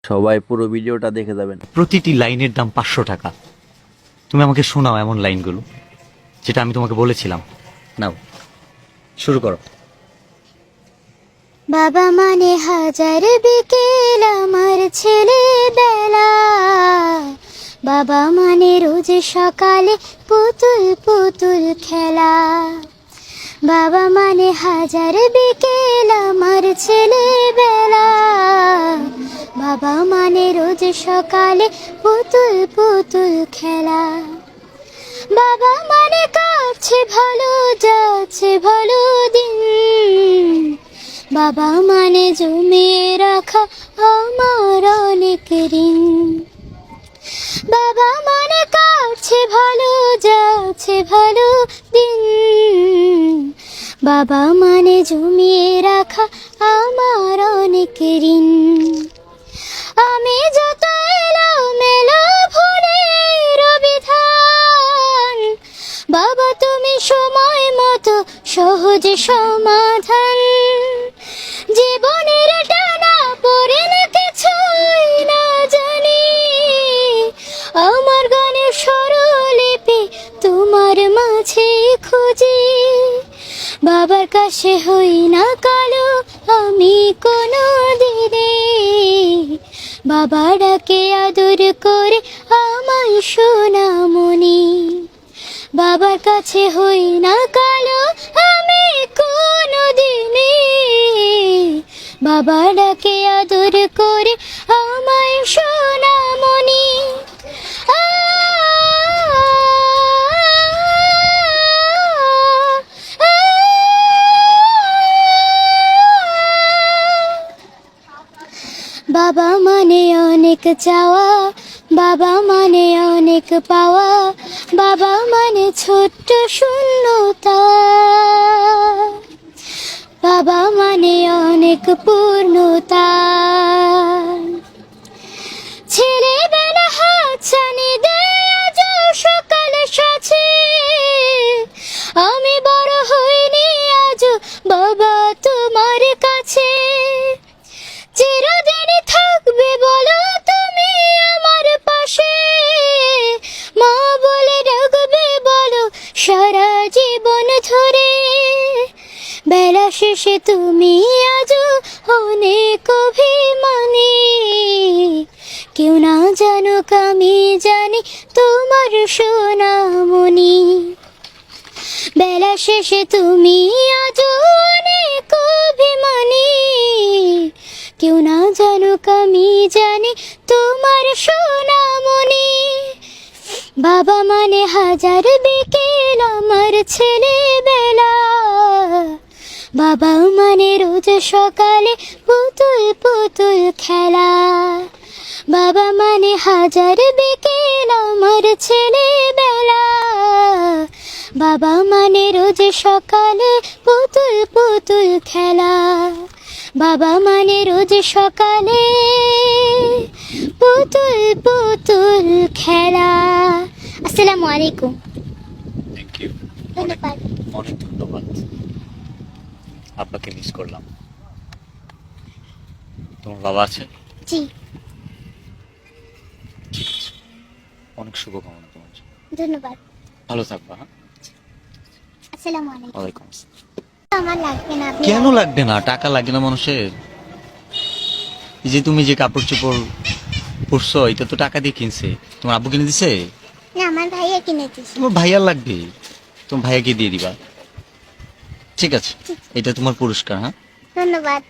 সবাই পুরো ভিডিওটা দেখে যাবেন। প্রতিটি লাইনের দাম 500 টাকা। তুমি আমাকে শোনাও এমন লাইনগুলো যেটা আমি তোমাকে বলেছিলাম। নাও শুরু করো। বাবা মানে হাজার বিকেল আমার ছেলেবেলা, বাবা মানে রোজ সকালে পুতুল পুতুল খেলা। বাবা মানে হাজার বিকেল আমার ছেলেবেলা, বাবা মানে রোজ সকালে পুতুল পুতুল খেলা। বাবা মানে কাছে ভালো যাচ্ছে ভালো দিন, বাবা মানে জমিয়ে রাখা আমার অনেক ঋণ। বাবা মানে কাছে ভালো যাচ্ছে ভালো দিন, বাবা মানে জমিয়ে রাখা আমার অনেক ঋণ। আমি যত এলোমেলো ভুলের বিধান, বাবা তুমি সময় মতো সহজ সমাধান। জীবনের টানা পড়ে না কিছুই না জানি, আমার গানের স্বরলিপি তোমার মাঝে খুঁজি। বাবার কাছে হই না কালো আমি কোনো দিনে, বাবা ডাকে আদর করে আমায় সোনামণি। বাবার কাছে হই না কালো আমি কোনো দিনে, বাবা ডাকে আদর করে আমায় সোনামণি। বাবা মানে অনেক চাওয়া, বাবা মানে অনেক পাওয়া, বাবা মানে ছোট্ট শূন্যতা, বাবা মানে অনেক পূর্ণতা। ছেলেবেলা হাতছানি দেয় আজ সকালে সাথে, আমি বড় হইনি আজ বাবা তোমার কাছে। চিরদিনই থাকবে বলো তুমি আমার পাশে, মা বলে ডাকবে বলো সারা জীবন ধরে। বেলা শেষে তুমি আজও অনেক অভিমানী, কেউ না জানুক আমি জানি তোমার সোনামণি। বেলা শেষে তুমি আজও অনেক অভিমানী, কেউ না জানুক আমি জানি তোমার সোনামণি। বাবা মানে হাজার বিকেল আমার ছেলেবেলা, বাবা মানে রোজ সকালে পুতুল পুতুল খেলা। বাবা মানে হাজার বিকেল আমার ছেলেবেলা, বাবা মানে রোজ সকালে পুতুল পুতুল খেলা। বাবা মানে রোজ সকালে পুতুল পুতুল খেলা। আসসালামু আলাইকুম। Thank you. ধন্যবাদ। অনেক ধন্যবাদ। আপনাকে মিস করলাম। তোমার বাবা আছে? জি। ঠিক আছে, অনেক শুভকামনা তোমার জন্য। ধন্যবাদ। ভালো থাকবা। হ্যাঁ, আসসালামু আলাইকুম। ওয়ালাইকুম আসসালাম। আমার লাগবে না। কেন লাগবে না? টাকা লাগে না মানুষের? এই যে তুমি যে কাপড় চোপড় পরছো এটা তো টাকা দিয়ে কিনছে। তোমার আব্বু কিনে দিছে? না, আমার ভাইয়া কিনে দিয়েছে। তোমার ভাইয়ার লাগবে, তোমার ভাইয়াকে দিয়ে দিবা। ঠিক আছে, এটা তোমার পুরস্কার। হ্যাঁ, ধন্যবাদ।